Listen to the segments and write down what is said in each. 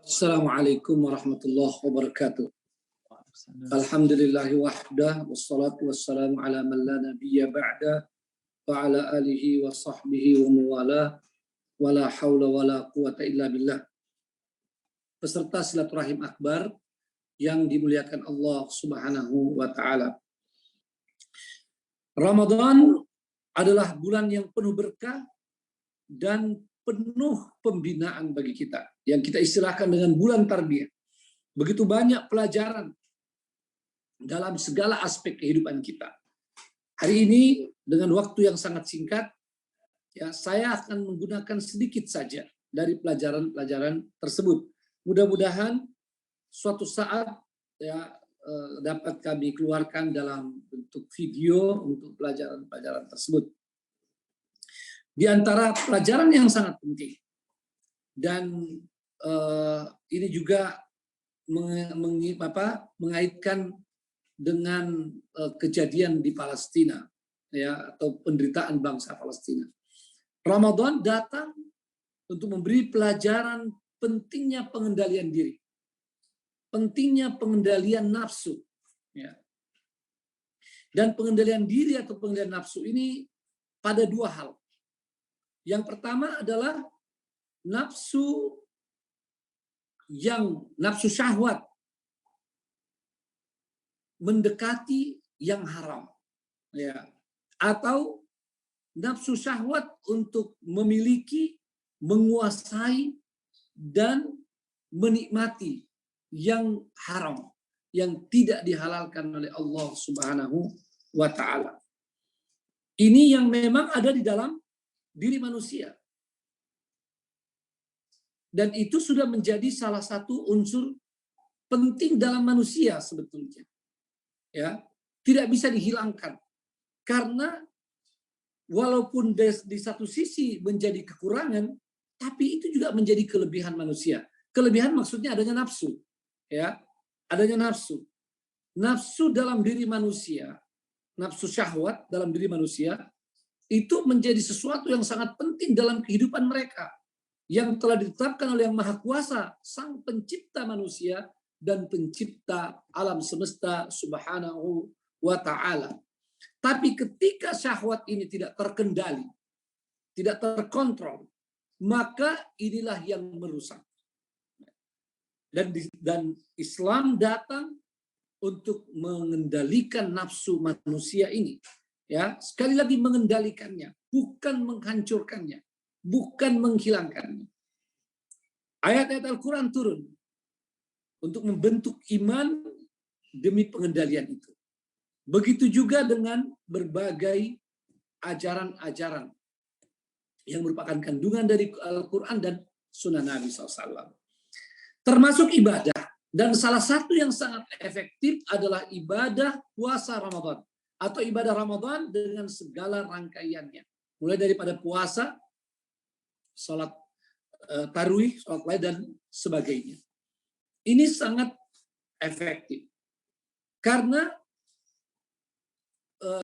Assalamualaikum warahmatullahi wabarakatuh. Alhamdulillahi wahdah wassalatu wassalamu ala man la nabiyya ba'da wa ala alihi wa sahbihi wa muwala wa la hawla wa la quwata illa billah. Peserta silaturahim akbar yang dimuliakan Allah Subhanahu wa taala. Ramadan adalah bulan yang penuh berkah dan penuh pembinaan bagi kita, yang kita istilahkan dengan bulan tarbiyah. Begitu banyak pelajaran dalam segala aspek kehidupan kita. Hari ini dengan waktu yang sangat singkat, ya saya akan menggunakan sedikit saja dari pelajaran-pelajaran tersebut. Mudah-mudahan suatu saat ya dapat kami keluarkan dalam bentuk video untuk pelajaran-pelajaran tersebut. Di antara pelajaran yang sangat penting dan ini juga mengaitkan dengan kejadian di Palestina, ya, atau penderitaan bangsa Palestina. Ramadan datang untuk memberi pelajaran pentingnya pengendalian diri, pentingnya pengendalian nafsu, ya. Dan pengendalian diri atau pengendalian nafsu ini pada dua hal. Yang pertama adalah nafsu syahwat mendekati yang haram, ya, atau nafsu syahwat untuk memiliki, menguasai dan menikmati yang haram, yang tidak dihalalkan oleh Allah Subhanahu wa taala. Ini yang memang ada di dalam diri manusia. Dan itu sudah menjadi salah satu unsur penting dalam manusia sebetulnya. Ya, tidak bisa dihilangkan. Karena walaupun di satu sisi menjadi kekurangan, tapi itu juga menjadi kelebihan manusia. Kelebihan maksudnya adanya nafsu, ya. Adanya nafsu. Nafsu dalam diri manusia, nafsu syahwat dalam diri manusia itu menjadi sesuatu yang sangat penting dalam kehidupan mereka, yang telah ditetapkan oleh Yang Maha Kuasa, Sang Pencipta manusia dan Pencipta alam semesta Subhanahu wa ta'ala. Tapi ketika syahwat ini tidak terkendali, tidak terkontrol, maka inilah yang merusak. Dan Islam datang untuk mengendalikan nafsu manusia ini. Ya, sekali lagi mengendalikannya, bukan menghancurkannya, bukan menghilangkannya. Ayat-ayat Al-Quran turun untuk membentuk iman demi pengendalian itu. Begitu juga dengan berbagai ajaran-ajaran yang merupakan kandungan dari Al-Quran dan Sunnah Nabi SAW. Termasuk ibadah. Dan salah satu yang sangat efektif adalah ibadah puasa Ramadan. Atau ibadah Ramadan dengan segala rangkaiannya. Mulai daripada puasa, sholat tarawih, sholat lain, dan sebagainya. Ini sangat efektif. Karena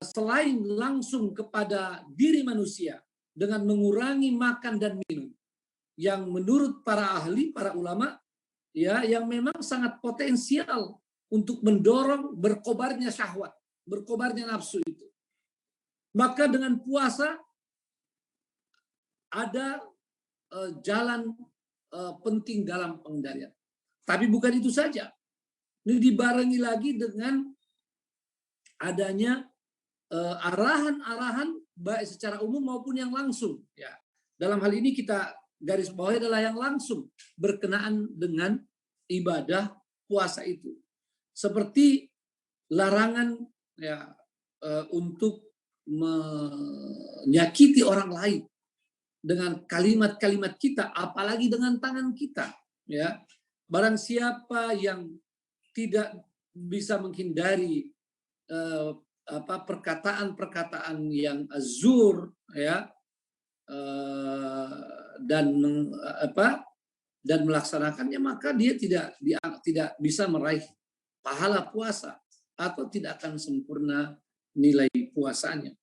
selain langsung kepada diri manusia dengan mengurangi makan dan minum, yang menurut para ahli, para ulama, ya, yang memang sangat potensial untuk mendorong berkobarnya syahwat, berkobarnya nafsu itu. Maka dengan puasa ada jalan penting dalam pengendalian. Tapi bukan itu saja. Ini dibarengi lagi dengan adanya arahan-arahan baik secara umum maupun yang langsung. Ya. Dalam hal ini kita garis bawahi adalah yang langsung berkenaan dengan ibadah puasa itu. Seperti larangan, ya, untuk menyakiti orang lain dengan kalimat-kalimat kita, apalagi dengan tangan kita, ya. Barang siapa yang tidak bisa menghindari perkataan-perkataan yang azur, ya, dan melaksanakannya, maka dia tidak bisa meraih pahala puasa atau tidak akan sempurna nilai puasanya.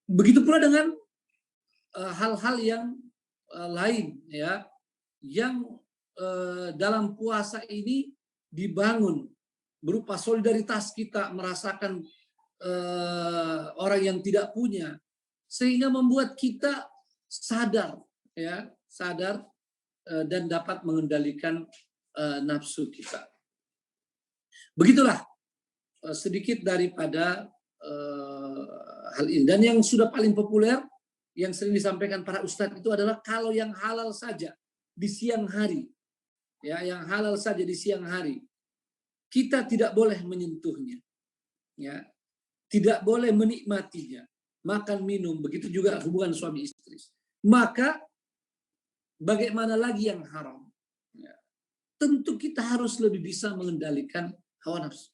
Begitu pula dengan hal-hal yang lain, ya, yang dalam puasa ini dibangun berupa solidaritas kita merasakan orang yang tidak punya, sehingga membuat kita sadar, ya, sadar dan dapat mengendalikan nafsu kita. Begitulah sedikit daripada hal ini. Dan yang sudah paling populer, yang sering disampaikan para ustadz itu adalah kalau yang halal saja di siang hari, ya, yang halal saja di siang hari, kita tidak boleh menyentuhnya, ya, tidak boleh menikmatinya, makan minum, begitu juga hubungan suami istri. Maka bagaimana lagi yang haram? Ya, tentu kita harus lebih bisa mengendalikan hawa nafsu.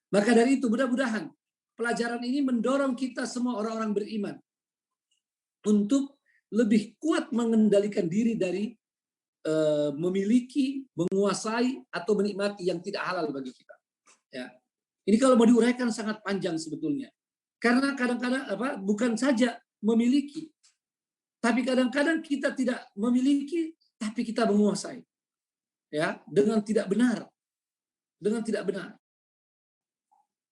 Maka dari itu mudah-mudahan pelajaran ini mendorong kita semua orang-orang beriman untuk lebih kuat mengendalikan diri dari memiliki, menguasai, atau menikmati yang tidak halal bagi kita. Ya. Ini kalau mau diuraikan sangat panjang sebetulnya. Karena kadang-kadang bukan saja memiliki, tapi kadang-kadang kita tidak memiliki, tapi kita menguasai. Ya, dengan tidak benar. Dengan tidak benar.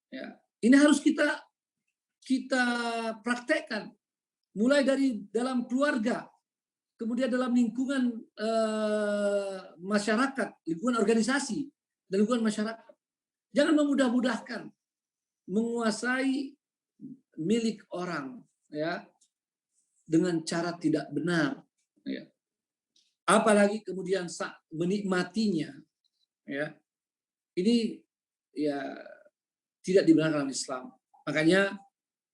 Ya. Ini harus kita praktekkan. Mulai dari dalam keluarga, kemudian dalam lingkungan masyarakat, lingkungan organisasi, dan lingkungan masyarakat. Jangan memudah-mudahkan menguasai milik orang, ya, dengan cara tidak benar, ya. Apalagi kemudian menikmatinya, ya. Ini ya tidak dibenarkan dalam Islam. Makanya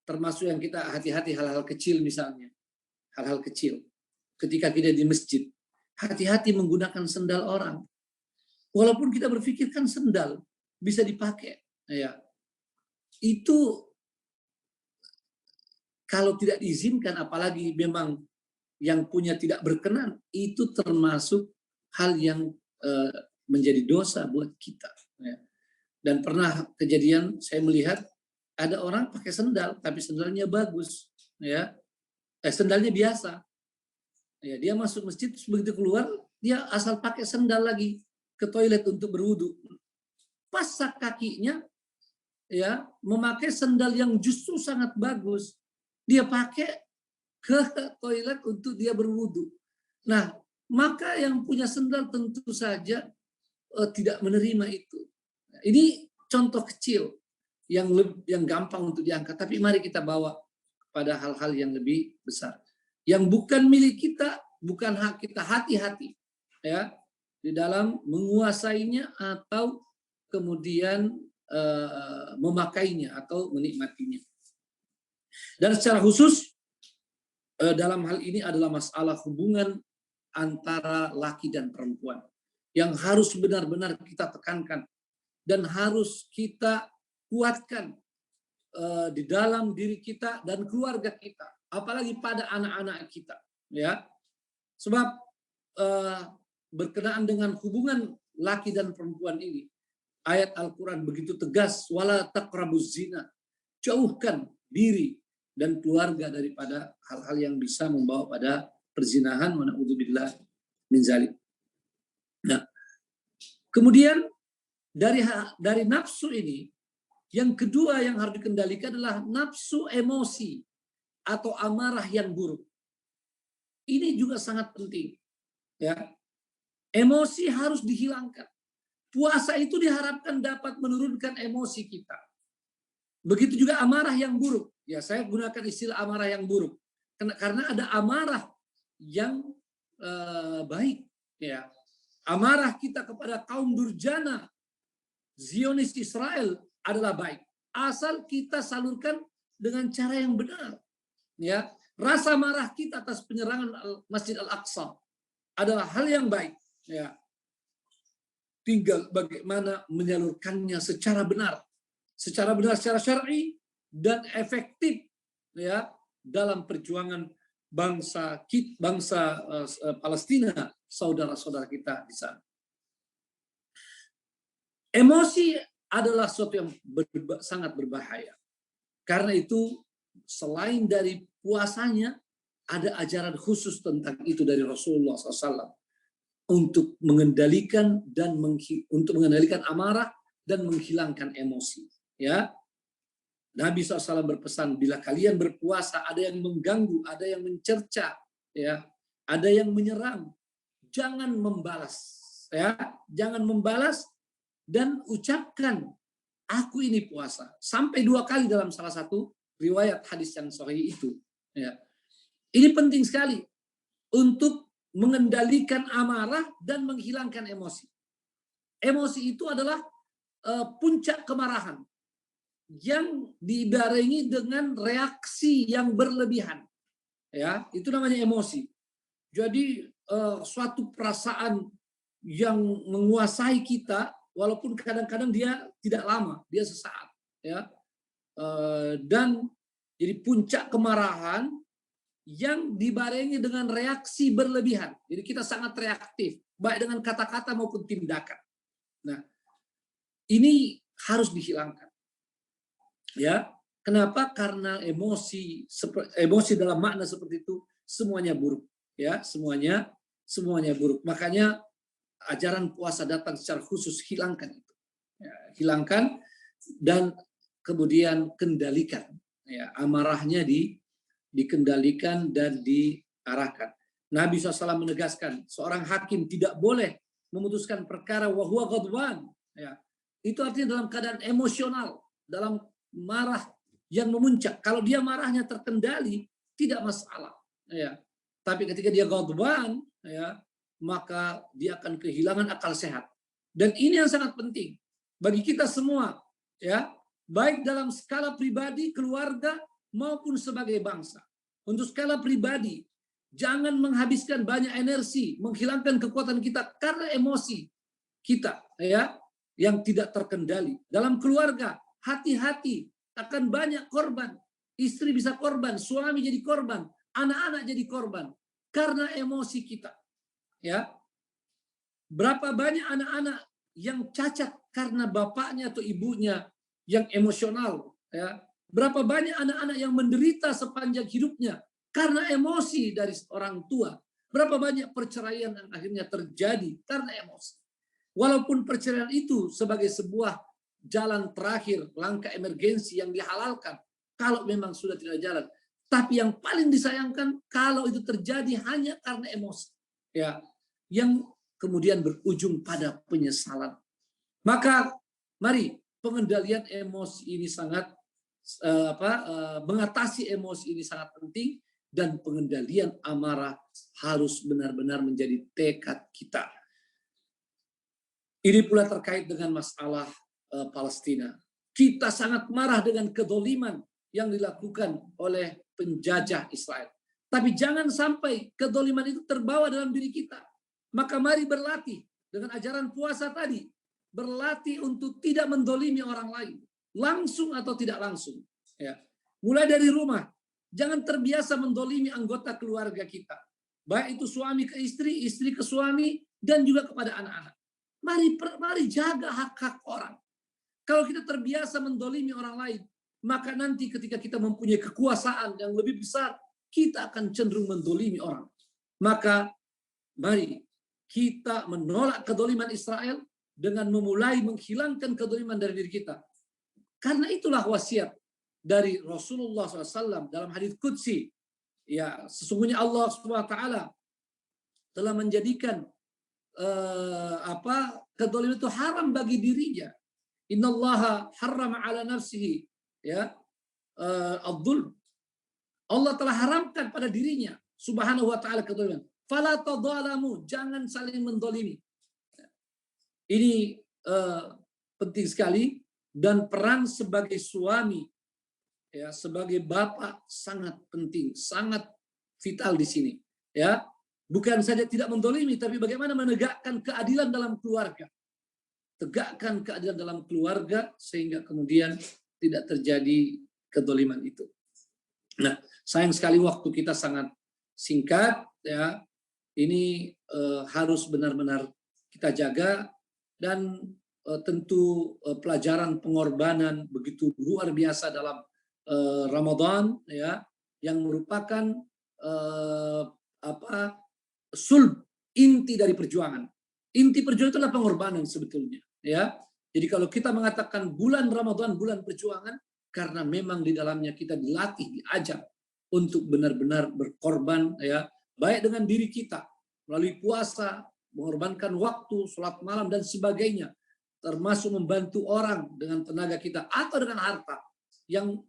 termasuk yang kita hati-hati hal-hal kecil misalnya, hal-hal kecil. Ketika kita di masjid, hati-hati menggunakan sendal orang. Walaupun kita berpikirkan sendal bisa dipakai, ya. Itu kalau tidak diizinkan, apalagi memang yang punya tidak berkenan, itu termasuk hal yang menjadi dosa buat kita. Ya. Dan pernah kejadian saya melihat ada orang pakai sendal, tapi sendalnya bagus, ya. Sendalnya biasa. Ya, dia masuk masjid, begitu keluar, dia asal pakai sendal lagi ke toilet untuk berwudu. Pasak kakinya, ya, memakai sendal yang justru sangat bagus. Dia pakai ke toilet untuk dia berwudu. Nah, maka yang punya sendal tentu saja tidak menerima itu. Ini contoh kecil yang gampang untuk diangkat, tapi mari kita bawa pada hal-hal yang lebih besar. Yang bukan milik kita, bukan hak kita, hati-hati, ya, di dalam menguasainya atau kemudian memakainya atau menikmatinya. Dan secara khusus dalam hal ini adalah masalah hubungan antara laki dan perempuan yang harus benar-benar kita tekankan dan harus kita kuatkan di dalam diri kita dan keluarga kita, apalagi pada anak-anak kita, ya. Sebab berkenaan dengan hubungan laki dan perempuan ini, ayat Al-Quran begitu tegas, wala taqrabuz zina, jauhkan diri dan keluarga daripada hal-hal yang bisa membawa pada perzinahan, wa na'udzubillah min zalik. Nah, kemudian dari nafsu ini, yang kedua yang harus dikendalikan adalah nafsu emosi atau amarah yang buruk. Ini juga sangat penting, ya. Emosi harus dihilangkan. Puasa itu diharapkan dapat menurunkan emosi kita. Begitu juga amarah yang buruk. Ya, saya gunakan istilah amarah yang buruk karena ada amarah yang baik, ya. Amarah kita kepada kaum durjana Zionis Israel adalah baik, asal kita salurkan dengan cara yang benar, ya. Rasa marah kita atas penyerangan Masjid Al-Aqsa adalah hal yang baik, ya. Tinggal bagaimana menyalurkannya secara benar, secara syar'i dan efektif, ya, dalam perjuangan bangsa Palestina, saudara-saudara kita di sana. Emosi adalah sesuatu yang sangat berbahaya. Karena itu, selain dari puasanya, ada ajaran khusus tentang itu dari Rasulullah SAW. untuk mengendalikan untuk mengendalikan amarah dan menghilangkan emosi. Ya, Nabi SAW berpesan, bila kalian berpuasa ada yang mengganggu, ada yang mencerca, ya, ada yang menyerang, jangan membalas, ya, jangan membalas dan ucapkan aku ini puasa sampai 2 kali dalam salah satu riwayat hadis yang sahih itu. Ya, ini penting sekali untuk mengendalikan amarah dan menghilangkan emosi. Emosi itu adalah puncak kemarahan yang dibarengi dengan reaksi yang berlebihan. Ya, itu namanya emosi. Jadi suatu perasaan yang menguasai kita, walaupun kadang-kadang dia tidak lama, dia sesaat. Ya, dan jadi puncak kemarahan yang dibarengi dengan reaksi berlebihan. Jadi kita sangat reaktif, baik dengan kata-kata maupun tindakan. Nah, ini harus dihilangkan. Ya, kenapa? Karena emosi dalam makna seperti itu semuanya buruk. Ya, semuanya buruk. Makanya ajaran puasa datang secara khusus, hilangkan itu. Ya, hilangkan dan kemudian kendalikan. Ya, amarahnya dikendalikan dan diarahkan. Nabi SAW menegaskan, seorang hakim tidak boleh memutuskan perkara wa huwa ghadban. Ya, itu artinya dalam keadaan emosional, dalam marah yang memuncak. Kalau dia marahnya terkendali, tidak masalah. Ya, tapi ketika dia ghadban, ya, maka dia akan kehilangan akal sehat. Dan ini yang sangat penting bagi kita semua, ya, baik dalam skala pribadi, keluarga, maupun sebagai bangsa. Untuk skala pribadi, jangan menghabiskan banyak energi menghilangkan kekuatan kita karena emosi kita, ya, yang tidak terkendali. Dalam keluarga, hati-hati, akan banyak korban. Istri bisa korban, suami jadi korban, anak-anak jadi korban karena emosi kita. Ya, berapa banyak anak-anak yang cacat karena bapaknya atau ibunya yang emosional, ya. Berapa banyak anak-anak yang menderita sepanjang hidupnya karena emosi dari orang tua. Berapa banyak perceraian yang akhirnya terjadi karena emosi. Walaupun perceraian itu sebagai sebuah jalan terakhir, langkah emergensi yang dihalalkan kalau memang sudah tidak jalan. Tapi yang paling disayangkan kalau itu terjadi hanya karena emosi, ya, yang kemudian berujung pada penyesalan. Maka mari pengendalian emosi ini sangat mengatasi emosi ini sangat penting, dan pengendalian amarah harus benar-benar menjadi tekad kita. Ini pula terkait dengan masalah Palestina. Kita sangat marah dengan kedoliman yang dilakukan oleh penjajah Israel. Tapi jangan sampai kedoliman itu terbawa dalam diri kita. Maka mari berlatih dengan ajaran puasa tadi. Berlatih untuk tidak mendolimi orang lain. Langsung atau tidak langsung. Ya. Mulai dari rumah. Jangan terbiasa mendolimi anggota keluarga kita. Baik itu suami ke istri, istri ke suami, dan juga kepada anak-anak. Mari jaga hak-hak orang. Kalau kita terbiasa mendolimi orang lain, maka nanti ketika kita mempunyai kekuasaan yang lebih besar, kita akan cenderung mendolimi orang. Maka mari kita menolak kedoliman Israel dengan memulai menghilangkan kedoliman dari diri kita. Karena itulah wasiat dari Rasulullah SAW dalam hadits qudsi. Ya, sesungguhnya Allah SWT telah menjadikan kedoliman itu haram bagi dirinya. Innallaha harrama ala nafsihi, ya, adzulm. Allah telah haramkan pada dirinya subhanahu wa ta'ala kedoliman. Fala tadzalamu, jangan saling mendolimi. Ini penting sekali, dan peran sebagai suami, ya, sebagai bapak sangat penting, sangat vital di sini. Ya, bukan saja tidak mendolimi, tapi bagaimana menegakkan keadilan dalam keluarga. Tegakkan keadilan dalam keluarga sehingga kemudian tidak terjadi kedoliman itu. Nah, sayang sekali waktu kita sangat singkat, ya. Ini harus benar-benar kita jaga, dan tentu pelajaran pengorbanan begitu luar biasa dalam Ramadan, ya, yang merupakan sulb inti dari perjuangan. Inti perjuangan itu adalah pengorbanan sebetulnya, ya. Jadi kalau kita mengatakan bulan Ramadan bulan perjuangan, karena memang di dalamnya kita dilatih, diajar untuk benar-benar berkorban, ya, baik dengan diri kita melalui puasa, mengorbankan waktu, sholat malam dan sebagainya, termasuk membantu orang dengan tenaga kita atau dengan harta, yang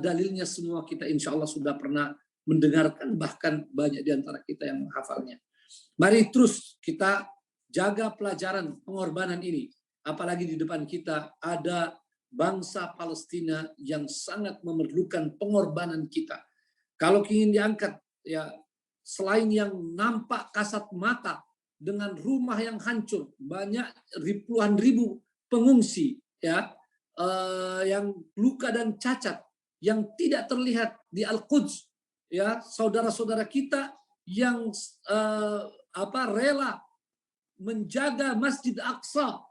dalilnya semua kita insya Allah sudah pernah mendengarkan, bahkan banyak di antara kita yang menghafalnya. Mari terus kita jaga pelajaran pengorbanan ini. Apalagi di depan kita ada bangsa Palestina yang sangat memerlukan pengorbanan kita. Kalau ingin diangkat, ya, selain yang nampak kasat mata dengan rumah yang hancur, banyak puluhan ribu pengungsi, ya, yang luka dan cacat, yang tidak terlihat di Al-Quds, ya, saudara-saudara kita yang rela menjaga Masjid Aqsa,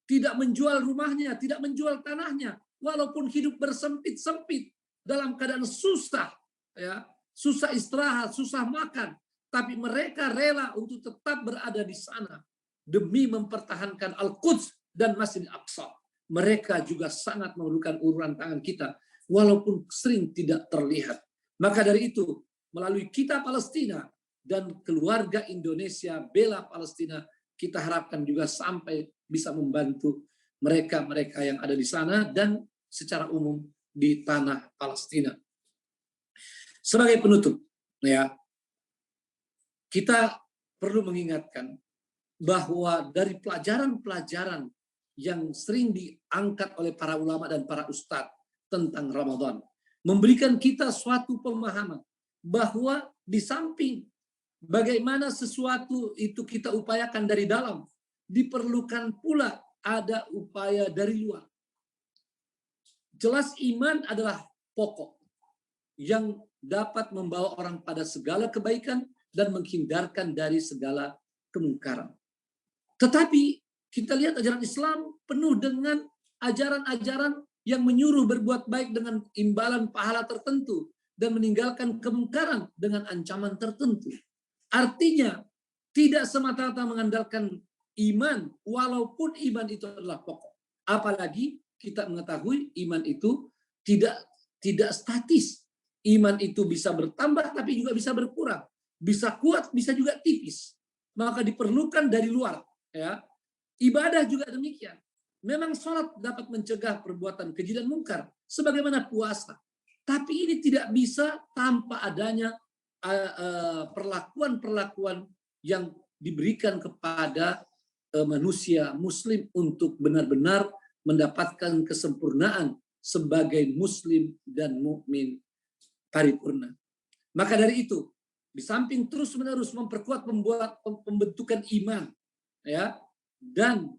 tidak menjual rumahnya, tidak menjual tanahnya, walaupun hidup bersempit-sempit dalam keadaan susah, ya, susah istirahat, susah makan, tapi mereka rela untuk tetap berada di sana demi mempertahankan Al-Quds dan Masjid Aqsa. Mereka juga sangat memerlukan uluran tangan kita, walaupun sering tidak terlihat. Maka dari itu, melalui kita Palestina dan keluarga Indonesia Bela Palestina, kita harapkan juga sampai bisa membantu mereka-mereka yang ada di sana dan secara umum di tanah Palestina. Sebagai penutup, ya, kita perlu mengingatkan bahwa dari pelajaran-pelajaran yang sering diangkat oleh para ulama dan para ustadz tentang Ramadan, memberikan kita suatu pemahaman bahwa di samping bagaimana sesuatu itu kita upayakan dari dalam, diperlukan pula ada upaya dari luar. Jelas iman adalah pokok yang dapat membawa orang pada segala kebaikan dan menghindarkan dari segala kemungkaran. Tetapi kita lihat ajaran Islam penuh dengan ajaran-ajaran yang menyuruh berbuat baik dengan imbalan pahala tertentu dan meninggalkan kemungkaran dengan ancaman tertentu. Artinya, tidak semata-mata mengandalkan iman, walaupun iman itu adalah pokok. Apalagi kita mengetahui iman itu tidak statis. Iman itu bisa bertambah, tapi juga bisa berkurang. Bisa kuat, bisa juga tipis. Maka diperlukan dari luar. Ya. Ibadah juga demikian. Memang sholat dapat mencegah perbuatan keji dan mungkar, sebagaimana puasa. Tapi ini tidak bisa tanpa adanya perlakuan-perlakuan yang diberikan kepada manusia muslim untuk benar-benar mendapatkan kesempurnaan sebagai muslim dan mukmin paripurna. Maka dari itu, di samping terus-menerus memperkuat pembentukan iman, ya, dan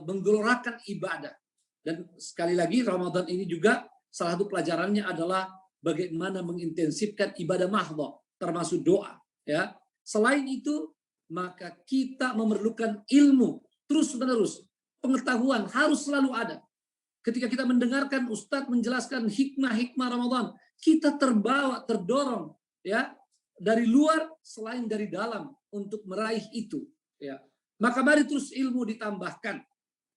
menggelorakan ibadah. Dan sekali lagi Ramadan ini juga salah satu pelajarannya adalah bagaimana mengintensifkan ibadah mahdhah, termasuk doa, ya. Selain itu, maka kita memerlukan ilmu terus-menerus. Pengetahuan harus selalu ada. Ketika kita mendengarkan ustadz menjelaskan hikmah-hikmah Ramadan, kita terbawa, terdorong, ya, dari luar selain dari dalam untuk meraih itu, ya. Maka mari terus ilmu ditambahkan.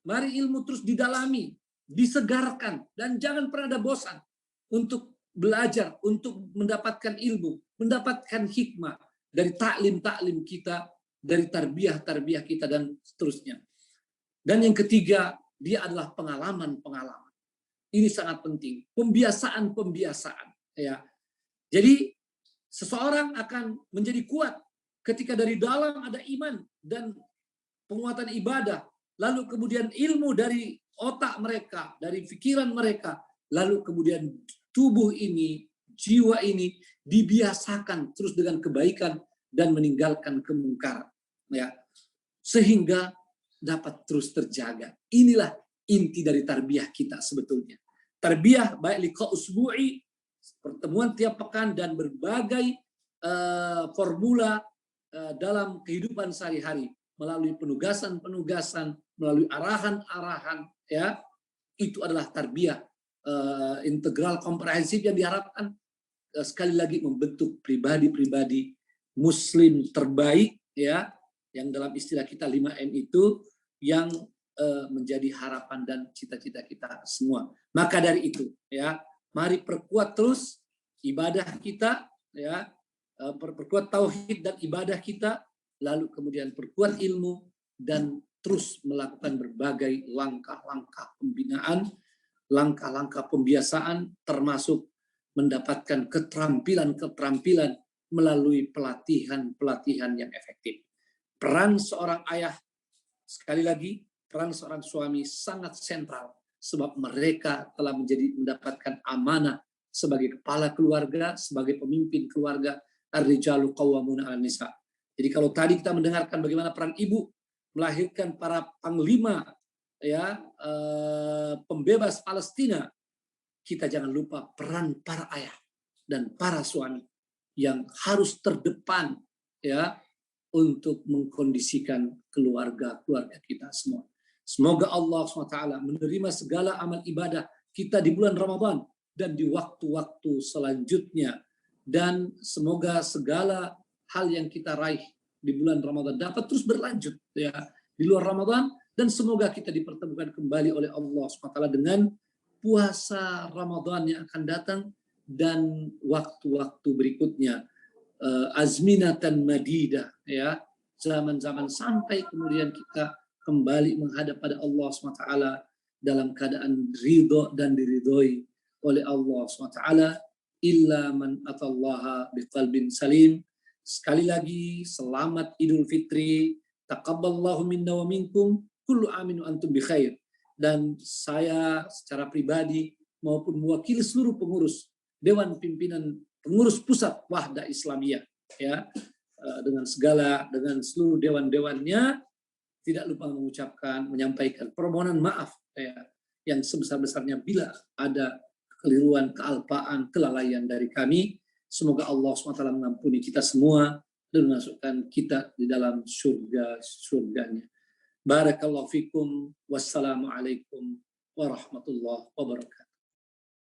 Mari ilmu terus didalami, disegarkan, dan jangan pernah ada bosan untuk belajar, untuk mendapatkan ilmu, mendapatkan hikmah dari taklim-taklim kita, dari tarbiyah-tarbiyah kita, dan seterusnya. Dan yang ketiga, dia adalah pengalaman-pengalaman. Ini sangat penting. Pembiasaan-pembiasaan. Ya. Jadi, seseorang akan menjadi kuat ketika dari dalam ada iman dan penguatan ibadah, lalu kemudian ilmu dari otak mereka, dari pikiran mereka, lalu kemudian tubuh ini, jiwa ini dibiasakan terus dengan kebaikan dan meninggalkan kemungkaran, ya, sehingga dapat terus terjaga. Inilah inti dari tarbiyah kita sebetulnya. Tarbiyah baik liqa usbu'i, pertemuan tiap pekan, dan berbagai formula dalam kehidupan sehari-hari melalui penugasan-penugasan, melalui arahan-arahan, ya, itu adalah tarbiyah integral komprehensif yang diharapkan sekali lagi membentuk pribadi-pribadi muslim terbaik, ya, yang dalam istilah kita 5M itu yang menjadi harapan dan cita-cita kita semua. Maka dari itu, ya, mari perkuat terus ibadah kita, ya, perkuat tauhid dan ibadah kita, lalu kemudian perkuat ilmu dan terus melakukan berbagai langkah-langkah pembinaan, langkah-langkah pembiasaan, termasuk mendapatkan keterampilan-keterampilan melalui pelatihan-pelatihan yang efektif. Peran seorang ayah, sekali lagi, peran seorang suami sangat sentral, sebab mereka telah mendapatkan amanah sebagai kepala keluarga, sebagai pemimpin keluarga. Ar-rijalu qawwamuna 'alan nisa. Jadi kalau tadi kita mendengarkan bagaimana peran ibu melahirkan para panglima, ya, pembebas Palestina, kita jangan lupa peran para ayah dan para suami yang harus terdepan, ya, untuk mengkondisikan keluarga-keluarga kita semua. Semoga Allah SWT menerima segala amal ibadah kita di bulan Ramadan dan di waktu-waktu selanjutnya. Dan semoga segala hal yang kita raih di bulan Ramadan dapat terus berlanjut, ya, di luar Ramadan. Dan semoga kita dipertemukan kembali oleh Allah SWT dengan puasa Ramadan yang akan datang dan waktu-waktu berikutnya. Azminatan madidah, ya, zaman-zaman sampai kemudian kita kembali menghadap pada Allah SWT dalam keadaan ridho dan diridhoi oleh Allah SWT. Illa man atallaha biqalbin salim. Sekali lagi, selamat Idul Fitri. Taqabbalallahu minna wa minkum. Kullu amin wa antum bi khair. Dan saya secara pribadi maupun mewakili seluruh pengurus Dewan Pimpinan Pengurus Pusat Wahda Islamiyah, ya, dengan seluruh dewan-dewannya, tidak lupa menyampaikan permohonan maaf, ya, yang sebesar-besarnya bila ada kekeliruan, kealpaan, kelalaian dari kami. Semoga Allah SWT mengampuni kita semua dan memasukkan kita di dalam surga-surganya. Barakallahu fikum. Wassalamualaikum warahmatullahi wabarakatuh.